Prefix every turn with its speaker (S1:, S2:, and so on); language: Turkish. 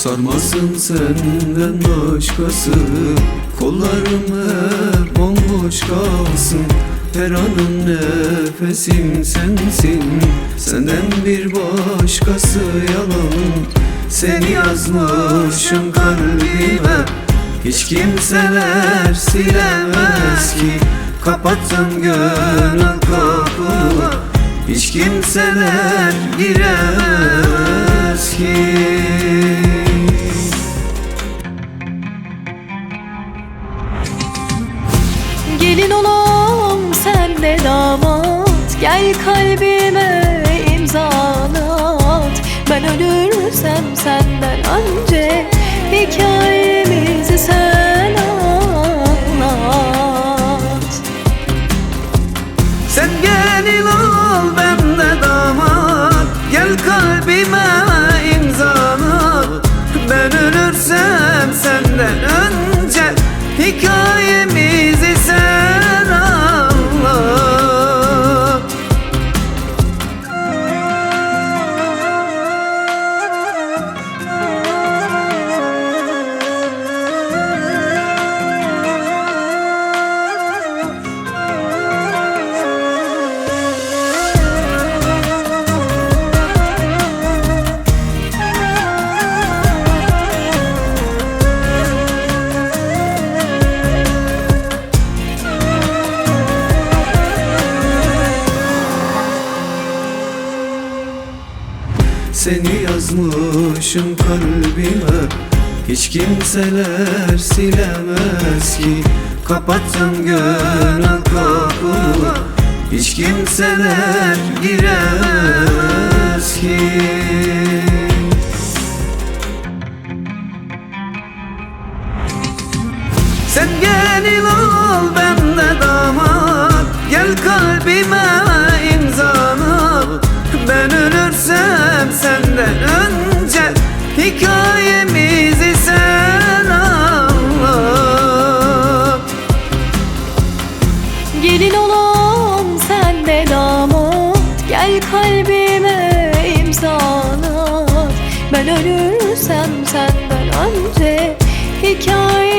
S1: Sarmasın senden başkası, kollarım hep bomboş kalsın. Her anım nefesim sensin, senden bir başkası yalan. Seni yazmışım kalbime, hiç kimseler silemez ki. Kapattım gönül kapımı, hiç kimseler giremez ki.
S2: Gelin olam sen de damat, gel kalbime imzanı at. Ben ölürsem senden önce hikayemizi sen anlat.
S1: Sen gelin ol ben de damat, gel kalbime imzanı at. Ben ölürsem senden önce hikayemizi sen anlat. Seni yazmışım kalbime, hiç kimseler silemez ki. Kapattım gönül kapımı, hiç kimseler giremez ki. Sen gelin ol ben de damat, gel kalbime imzanı at. Ben ölürsem senden önce hikayemizi sen anlat.
S2: Gelin olam sen de damat, gel kalbime imzanı at. Ben ölürsem senden önce hikaye